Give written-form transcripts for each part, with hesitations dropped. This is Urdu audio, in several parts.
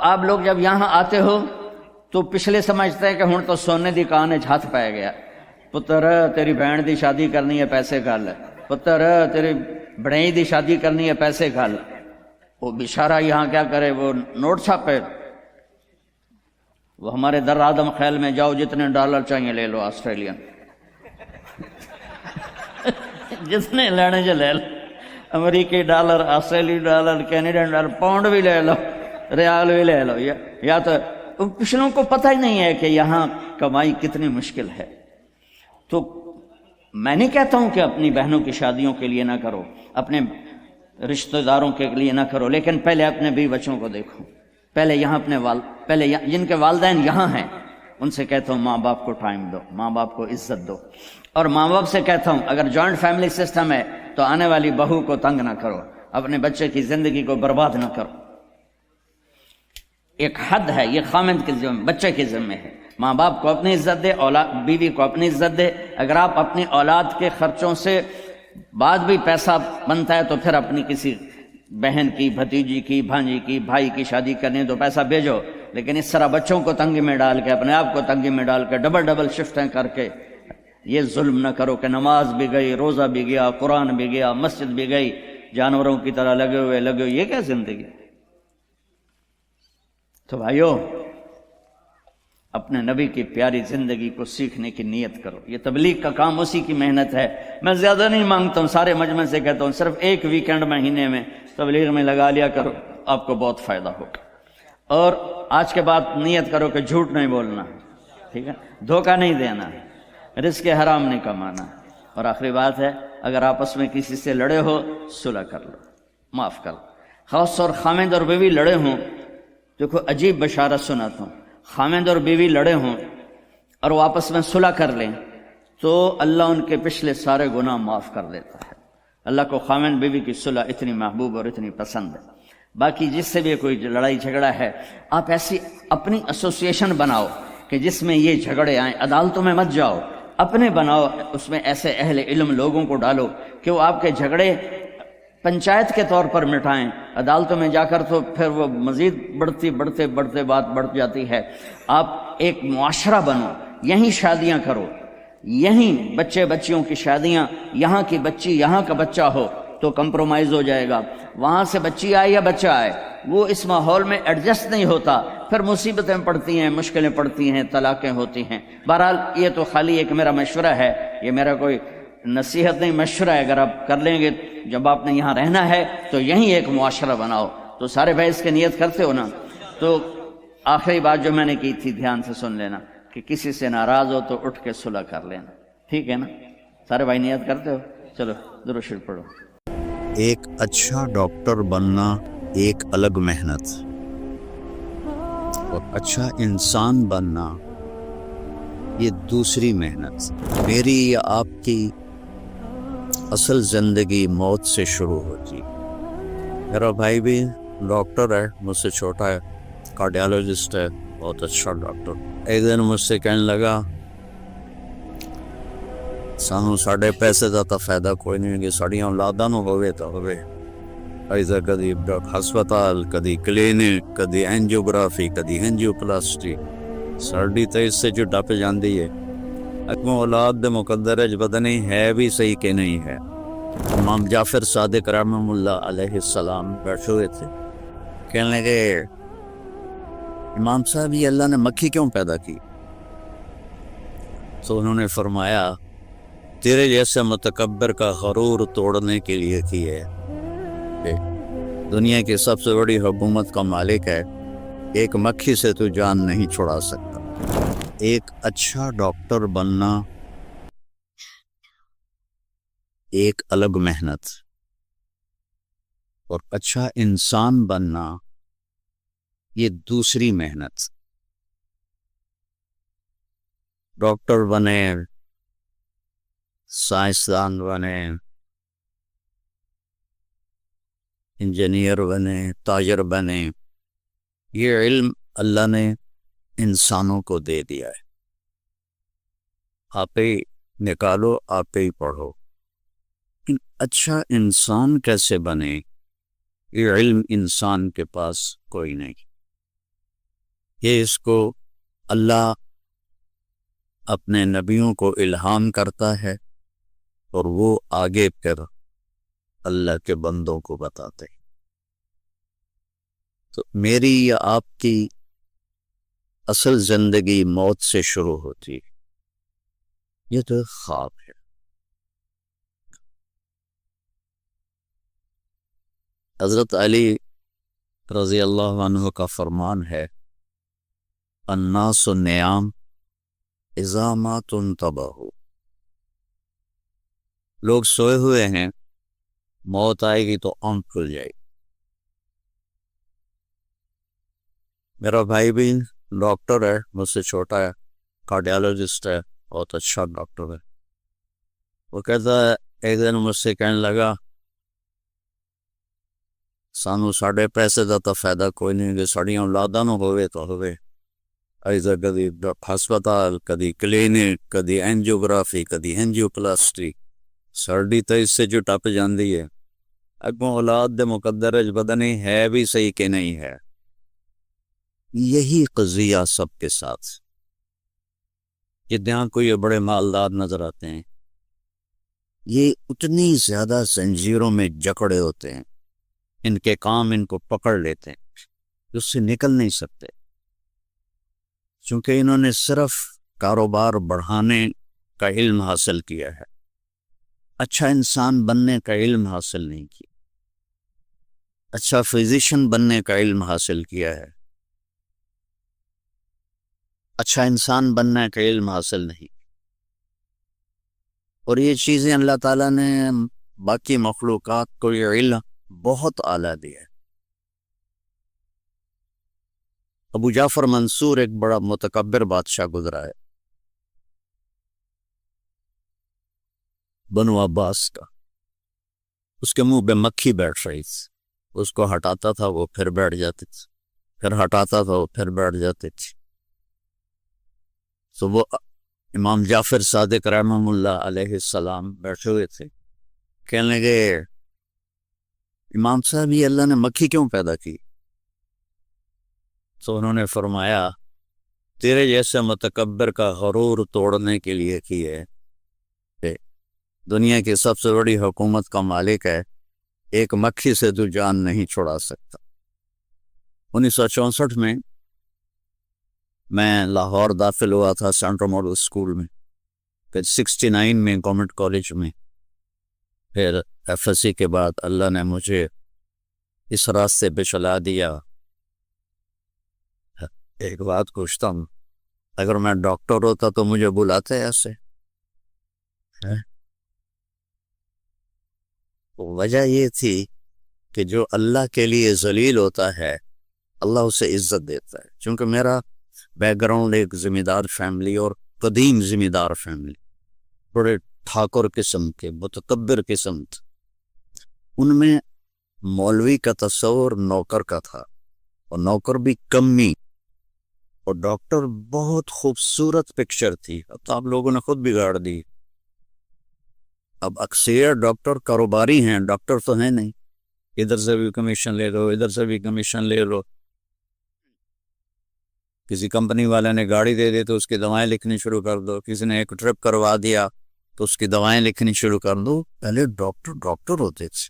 آپ لوگ جب یہاں آتے ہو تو پچھلے سمجھتے ہیں کہ ہن تو سونے دی کان وچ ہاتھ پی گیا، پتر تیری بہن دی شادی کرنی ہے پیسے گھل، پتر تیری بڑائی دی شادی کرنی ہے پیسے گھل۔ وہ بیچارہ یہاں کیا کرے، وہ نوٹ چھاپے، وہ ہمارے در آدم خیل میں جاؤ، جتنے ڈالر چاہیے لے لو آسٹریلین، جتنے لینے جو لے لو، امریکی ڈالر، آسٹریلی ڈالر، کینیڈین ڈالر، پاؤنڈ بھی لے لو، ریال بھی لے لو، یا تو پچھلوں کو پتہ ہی نہیں ہے کہ یہاں کمائی کتنی مشکل ہے۔ تو میں نہیں کہتا ہوں کہ اپنی بہنوں کی شادیوں کے لیے نہ کرو، اپنے رشتہ داروں کے لیے نہ کرو، لیکن پہلے اپنے بیوی بچوں کو دیکھو، پہلے یہاں پہلے جن کے والدین یہاں ہیں ان سے کہتا ہوں ماں باپ کو ٹائم دو، ماں باپ کو عزت دو، اور ماں باپ سے کہتا ہوں اگر جوائنٹ فیملی سسٹم ہے تو آنے والی بہو کو تنگ نہ کرو، اپنے بچے کی زندگی کو برباد نہ کرو۔ ایک حد ہے، یہ خامند کے ذمہ، بچے کے ذمہ ہے۔ ماں باپ کو اپنی عزت دے، اولاد بیوی کو اپنی عزت دے۔ اگر آپ اپنی اولاد کے خرچوں سے بعد بھی پیسہ بنتا ہے تو پھر اپنی کسی بہن کی، بھتیجی کی، بھانجی کی، بھائی کی شادی کرنی ہے تو پیسہ بھیجو، لیکن اس طرح بچوں کو تنگی میں ڈال کے، اپنے آپ کو تنگی میں ڈال کے، ڈبل شفٹیں کر کے یہ ظلم نہ کرو کہ نماز بھی گئی، روزہ بھی گیا، قرآن بھی گیا، مسجد بھی گئی، جانوروں کی طرح لگے ہوئے، یہ کیا زندگی؟ تو بھائیو، اپنے نبی کی پیاری زندگی کو سیکھنے کی نیت کرو۔ یہ تبلیغ کا کام اسی کی محنت ہے۔ میں زیادہ نہیں مانگتا ہوں، سارے مجمع سے کہتا ہوں صرف ایک ویکینڈ مہینے میں تبلیغ میں لگا لیا کرو، آپ کو بہت فائدہ ہوگا۔ اور آج کے بعد نیت کرو کہ جھوٹ نہیں بولنا، ٹھیک ہے، دھوکہ نہیں دینا، رزق حرام نہیں کمانا۔ اور آخری بات ہے، اگر آپس میں کسی سے لڑے ہو صلح کر لو، معاف کر لو۔ خاص طور خامند اور بیوی لڑے ہوں، دیکھو عجیب بشارت سناتا ہوں، خامند اور بیوی لڑے ہوں اور وہ آپس میں صلح کر لیں تو اللہ ان کے پچھلے سارے گناہ معاف کر دیتا ہے۔ اللہ کو خامند بیوی کی صلح اتنی محبوب اور اتنی پسند ہے۔ باقی جس سے بھی کوئی لڑائی جھگڑا ہے، آپ ایسی اپنی ایسوسیشن بناؤ کہ جس میں یہ جھگڑے آئیں، عدالتوں میں مت جاؤ، اپنے بناؤ، اس میں ایسے اہل علم لوگوں کو ڈالو کہ وہ آپ کے جھگڑے پنچایت کے طور پر مٹائیں۔ عدالتوں میں جا کر تو پھر وہ مزید بڑھتے بات بڑھ جاتی ہے۔ آپ ایک معاشرہ بنو، یہیں شادیاں کرو، یہیں بچے بچیوں کی شادیاں، یہاں کی بچی یہاں کا بچہ ہو تو کمپرومائز ہو جائے گا۔ وہاں سے بچی آئے یا بچہ آئے، وہ اس ماحول میں ایڈجسٹ نہیں ہوتا، پھر مصیبتیں پڑتی ہیں، مشکلیں پڑتی ہیں، طلاقیں ہوتی ہیں۔ بہرحال یہ تو خالی ایک میرا مشورہ ہے، یہ میرا کوئی نصیحت نہیں، مشورہ ہے۔ اگر آپ کر لیں گے، جب آپ نے یہاں رہنا ہے تو یہیں ایک معاشرہ بناؤ۔ تو سارے بھائی اس کی نیت کرتے ہو نا؟ تو آخری بات جو میں نے کی تھی دھیان سے سن لینا کہ کسی سے ناراض ہو تو اٹھ کے صلح کر لینا، ٹھیک ہے نا؟ سارے بھائی نیت کرتے ہو؟ چلو درود شریف پڑھو۔ ایک اچھا ڈاکٹر بننا ایک الگ محنت، اور اچھا انسان بننا یہ دوسری محنت۔ میری یا آپ کی اصل زندگی موت سے شروع ہوتی۔ میرا بھائی بھی ڈاکٹر ہے، مجھ سے چھوٹا ہے، کارڈیالوجسٹ ہے، بہت اچھا ڈاکٹر۔ ایک دن مجھ سے کہنے لگا سانو ساڑھے پیسے دا تا فائدہ کوئی نہیں کہ ساڑیاں اولاداں نو ہوئے تا ہوئے، ایسا کدی ہسپتال، کدی کلینک، کدی اینجیوگرافی، کدی اینجیوپلاسٹی، ساڑی تو اس سے جو ڈپ جاندی ہے۔ اگوں اولاد دے مقدر ہے پتہ نہیں ہے بھی صحیح کہ نہیں ہے۔ امام جعفر صادق رحمہ اللہ علیہ السلام بیٹھے ہوئے تھے، کہنے لگے امام صاحب یہ اللہ نے مکھی کیوں پیدا کی؟ تو انہوں نے فرمایا تیرے جیسے متکبر کا غرور توڑنے کے لیے کی ہے۔ دنیا کی سب سے بڑی حکومت کا مالک ہے، ایک مکھی سے تو جان نہیں چھڑا سکتا۔ ایک اچھا ڈاکٹر بننا ایک الگ محنت، اور اچھا انسان بننا یہ دوسری محنت۔ ڈاکٹر بنے، سائنسدان بنے، انجینئر بنے، تاجر بنے، یہ علم اللہ نے انسانوں کو دے دیا ہے، آپ ہی نکالو، آپ ہی پڑھو۔ لیکن اچھا انسان کیسے بنے، یہ علم انسان کے پاس کوئی نہیں۔ یہ اس کو اللہ اپنے نبیوں کو الہام کرتا ہے اور وہ آگے پھر اللہ کے بندوں کو بتاتے ہیں. تو میری یا آپ کی اصل زندگی موت سے شروع ہوتی ہے. یہ تو خواب ہے. حضرت علی رضی اللہ عنہ کا فرمان ہے، الناس نیام اذا ما تنتبہوا. لوگ سوئے ہوئے ہیں، موت آئے گی تو آنکھ کھل جائے گی. میرا بھائی بھی ڈاکٹر ہے، مجھ سے چھوٹا ہے، کارڈیالوجسٹ ہے، بہت اچھا ڈاکٹر ہے. وہ کہتا ہے ایک دن مجھ سے کہنے لگا، سانو ساڑھے پیسے دا تو فائدہ کوئی نہیں، کہ ساڑیاں اولاداں نو ہوئے تو ہوئے. ایسا کدی ہسپتال، کدی کلینک، کدی اینجیوگرافی، کدی اینجیوپلاسٹی، ساڑی تو اس سے جو ٹپ جاندی ہے. اگوں اولاد دے مقدر پتہ نہیں ہے بھی صحیح کہ نہیں ہے. یہی قضیہ سب کے ساتھ. جتنے کوئی بڑے مالدار نظر آتے ہیں، یہ اتنی زیادہ زنجیروں میں جکڑے ہوتے ہیں، ان کے کام ان کو پکڑ لیتے ہیں، اس سے نکل نہیں سکتے، چونکہ انہوں نے صرف کاروبار بڑھانے کا علم حاصل کیا ہے، اچھا انسان بننے کا علم حاصل نہیں کیا، اچھا فزیشین بننے کا علم حاصل کیا ہے، اچھا انسان بننے کا علم حاصل نہیں. اور یہ چیزیں اللہ تعالیٰ نے باقی مخلوقات کو یہ علم بہت اعلیٰ دیا ہے. ابو جعفر منصور ایک بڑا متکبر بادشاہ گزرا ہے، بنو عباس کا. اس کے منہ پہ مکھی بیٹھ رہی تھی، اس کو ہٹاتا تھا وہ پھر بیٹھ جاتی تھی، پھر ہٹاتا تھا وہ پھر بیٹھ جاتی تھی. تو وہ امام جعفر صادق رحمہ اللہ علیہ السلام بیٹھے ہوئے تھے، کہنے لگے امام صاحب یہ اللہ نے مکھی کیوں پیدا کی؟ تو انہوں نے فرمایا تیرے جیسے متکبر کا غرور توڑنے کے لیے کی ہے. کہ دنیا کی سب سے بڑی حکومت کا مالک ہے، ایک مکھی سے تو جان نہیں چھڑا سکتا. 1964 میں لاہور داخل ہوا تھا سینٹرل ماڈل اسکول میں، پھر 69 میں گورنمنٹ کالج میں، پھر ایف ایس سی کے بعد اللہ نے مجھے اس راستے پہ چلا دیا. ایک بات پوچھتا ہوں، اگر میں ڈاکٹر ہوتا تو مجھے بلاتے ایسے؟ وجہ یہ تھی کہ جو اللہ کے لیے ذلیل ہوتا ہے اللہ اسے عزت دیتا ہے. چونکہ میرا بیک گراؤنڈ ایک ذمہ دار فیملی اور قدیم ذمہ دار فیملی، بڑے ٹھاکر قسم کے متکبر قسم تھے. ان میں مولوی کا تصور نوکر کا تھا، اور نوکر بھی کمی، اور ڈاکٹر بہت خوبصورت پکچر تھی. اب تو آپ لوگوں نے خود بگاڑ دی. اب اکثر ڈاکٹر کاروباری ہیں، ڈاکٹر تو ہیں نہیں. ادھر سے بھی کمیشن لے لو، ادھر سے بھی کمیشن لے لو. کسی کمپنی والے نے گاڑی دے دی تو اس کی دوائیں لکھنی شروع کر دو، کسی نے ایک ٹرپ کروا دیا تو اس کی دوائیں لکھنی شروع کر دو. پہلے ڈاکٹر ہوتے تھے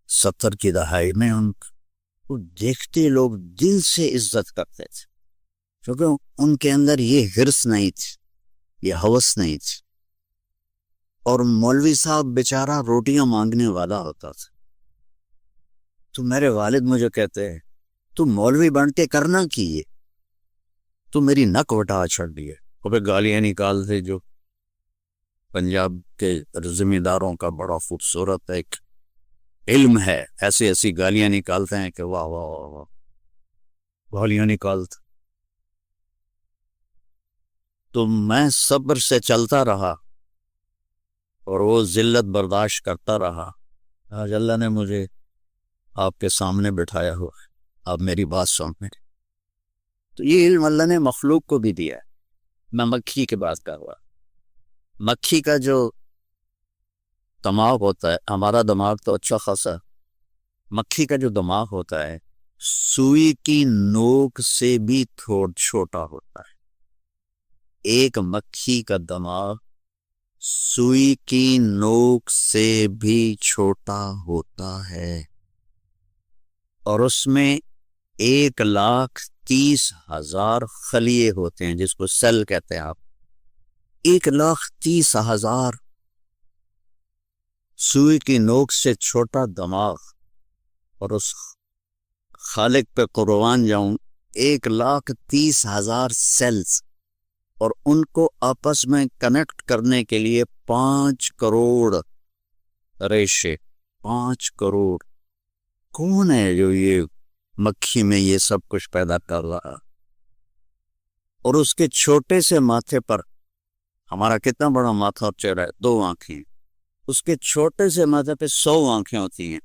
70 کی دہائی میں، ان کو دیکھتے لوگ دل سے عزت کرتے تھے، کیونکہ ان کے اندر یہ حرص نہیں تھی، یہ ہوس نہیں تھی. اور مولوی صاحب بیچارہ روٹیاں مانگنے والا ہوتا تھا. تو میرے والد مجھے کہتے ہیں تو مولوی بن کے کرنا کیے، تو میری نک وٹا چھڑ دیے. اور پھر گالیاں نکالتے، جو پنجاب کے ذمہ داروں کا بڑا خوبصورت ایک علم ہے، ایسی ایسی گالیاں نکالتے ہیں کہ واہ واہ واہ واہ، گالیاں نکالتے. تو میں صبر سے چلتا رہا اور وہ ذلت برداشت کرتا رہا. آج اللہ نے مجھے آپ کے سامنے بٹھایا ہوا ہے، آپ میری بات سن رہے. تو یہ علم اللہ نے مخلوق کو بھی دیا ہے. میں مکھی کی بات کر رہا. مکھی کا جو دماغ ہوتا ہے، ہمارا دماغ تو اچھا خاصا، مکھی کا جو دماغ ہوتا ہے سوئی کی نوک سے بھی تھوڑا چھوٹا ہوتا ہے. ایک مکھی کا دماغ سوئی کی نوک سے بھی چھوٹا ہوتا ہے، اور اس میں 1,30,000 خلیے ہوتے ہیں، جس کو سیل کہتے ہیں آپ. 1,30,000. سوئی کی نوک سے چھوٹا دماغ، اور اس خالق پہ قربان جاؤں 1,30,000 سیلز، اور ان کو آپس میں کنیکٹ کرنے کے لیے 5 کروڑ ریشے. 5 کروڑ. کون ہے جو یہ مکھی میں یہ سب کچھ پیدا کر رہا؟ اور اس کے چھوٹے سے ماتھے پر، ہمارا کتنا بڑا ماتھا اور چہرہ ہے، 2 آنکھیں، اس کے چھوٹے سے ماتھے پہ 100 آنکھیں ہوتی ہیں.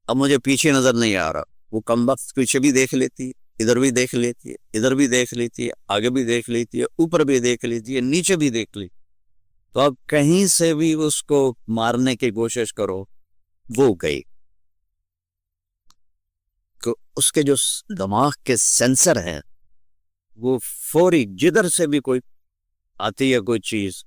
اب مجھے پیچھے نظر نہیں آ رہا، وہ کمبخت پیچھے بھی دیکھ لیتی ہے، ادھر بھی دیکھ لیتی ہے، ادھر بھی دیکھ لیتی ہے، آگے بھی دیکھ لیتی ہے، اوپر بھی دیکھ لیتی ہے، نیچے بھی دیکھ لی. تو اب کہیں سے بھی اس کو مارنے کی کوشش کرو، وہ گئی. کہ اس کے جو دماغ کے سینسر ہیں وہ فوری جدھر سے بھی کوئی آتی ہے کوئی چیز،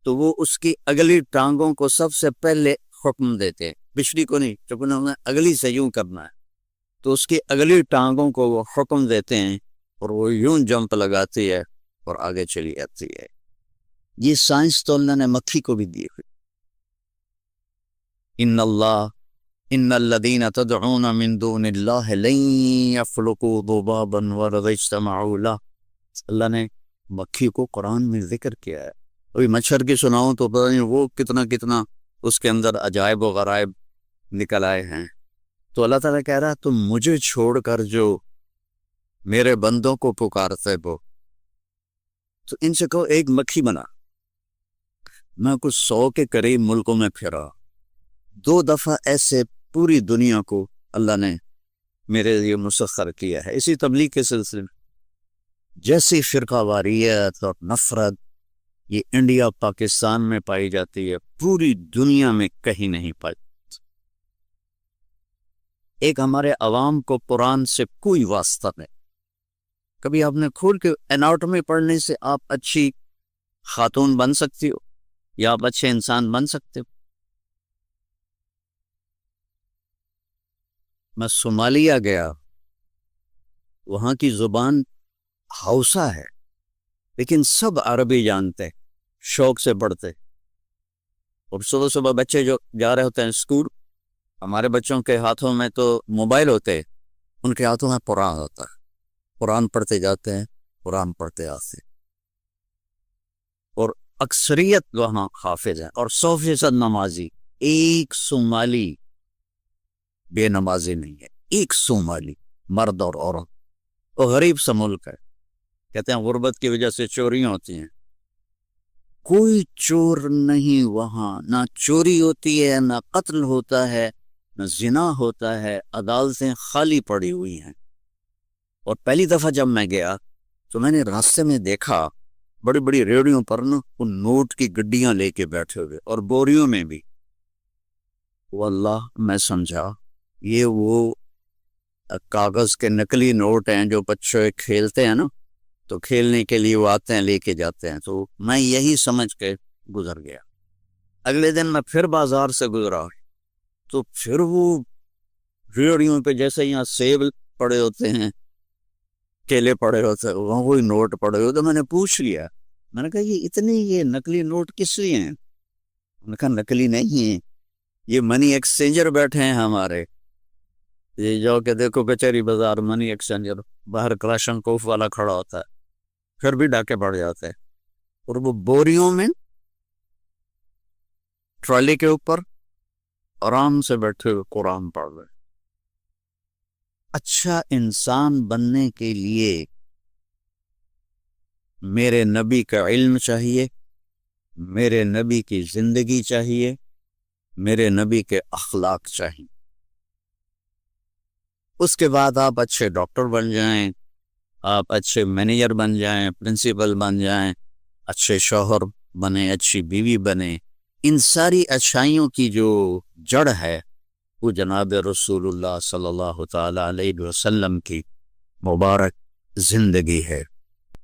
تو وہ اس کی اگلی ٹانگوں کو سب سے پہلے حکم دیتے ہیں، پچھلی کو نہیں، چونکہ انہوں نے اگلی سے یوں کرنا ہے، تو اس کی اگلی ٹانگوں کو وہ حکم دیتے ہیں، اور وہ یوں جمپ لگاتی ہے اور آگے چلی جاتی ہے. یہ سائنس تو اللہ نے مکھی کو بھی دی ہوئی. ان الذین تدعون من دون اللہ لن یخلقوا ذبابا ولو اجتمعوا له. اللہ نے مکھی کو قرآن میں ذکر کیا ہے. ابھی مچھر کی سناؤں تو پتہ نہیں وہ کتنا اس کے اندر عجائب و غرائب نکل آئے ہیں. تو اللہ تعالیٰ کہہ رہا ہے تم مجھے چھوڑ کر جو میرے بندوں کو پکارتے ہو، تو ان سے کہو ایک مکھی بنا. میں کچھ 100 کے قریب ملکوں میں پھرا، 2 دفعہ ایسے پوری دنیا کو اللہ نے میرے لیے مسخر کیا ہے. اسی تبلیغ کے سلسلے میں جیسی فرقہ واریت اور نفرت یہ انڈیا پاکستان میں پائی جاتی ہے، پوری دنیا میں کہیں نہیں پائی. ایک ہمارے عوام کو قرآن سے کوئی واسطہ نہیں. کبھی آپ نے کھول کے اناٹومی پڑھنے سے آپ اچھی خاتون بن سکتی ہو یا آپ اچھے انسان بن سکتے ہو؟ میں صومالیہ گیا، وہاں کی زبان ہاؤسا ہے، لیکن سب عربی جانتے، شوق سے پڑھتے. اور صبح صبح بچے جو جا رہے ہوتے ہیں اسکول، ہمارے بچوں کے ہاتھوں میں تو موبائل ہوتے، ان کے ہاتھوں میں قرآن ہوتا ہے. قرآن پڑھتے جاتے ہیں، قرآن پڑھتے آتے، اور اکثریت وہاں حافظ ہیں، اور 100% نمازی. ایک صومالی بے نمازی نہیں ہے، ایک صومالی مرد اور عورت. وہ غریب سا ملک ہے، کہتے ہیں غربت کی وجہ سے چوریاں ہوتی ہیں. کوئی چور نہیں وہاں، نہ چوری ہوتی ہے، نہ قتل ہوتا ہے، نہ زنا ہوتا ہے. عدالتیں خالی پڑی ہوئی ہیں. اور پہلی دفعہ جب میں گیا تو میں نے راستے میں دیکھا بڑی بڑی ریڑیوں پر نا وہ نوٹ کی گڈیاں لے کے بیٹھے ہوئے، اور بوریوں میں بھی. واللہ میں سمجھا یہ وہ کاغذ کے نقلی نوٹ ہیں جو بچے کھیلتے ہیں نا، تو کھیلنے کے لیے وہ آتے ہیں لے کے جاتے ہیں. تو میں یہی سمجھ کے گزر گیا. اگلے دن میں پھر بازار سے گزرا تو پھر وہ ریڑیوں پہ جیسے یہاں سیب پڑے ہوتے ہیں، کیلے پڑے ہوتے ہیں، وہاں وہی نوٹ پڑے ہوتے. میں نے پوچھ لیا، میں نے کہا یہ نقلی نوٹ کس لیے ہیں؟ میں نے کہا نقلی نہیں ہیں، یہ منی ایکسچینجر بیٹھے ہیں ہمارے. یہ جاؤ کہ دیکھو کچہری بازار منی ایکسچینجر باہر کلاشن کوف والا کھڑا ہوتا ہے، پھر بھی ڈاکے پڑ جاتے ہیں. اور وہ بوریوں میں ٹرالی کے اوپر آرام سے بیٹھے ہوئے قرآن پڑھ رہے. اچھا انسان بننے کے لیے میرے نبی کا علم چاہیے، میرے نبی کی زندگی چاہیے، میرے نبی کے اخلاق چاہیے. اس کے بعد آپ اچھے ڈاکٹر بن جائیں، آپ اچھے مینیجر بن جائیں، پرنسپل بن جائیں، اچھے شوہر بنے، اچھی بیوی بنے. ان ساری اچھائیوں کی جو جڑ ہے وہ جناب رسول اللہ صلی اللہ تعالی علیہ وسلم کی مبارک زندگی ہے۔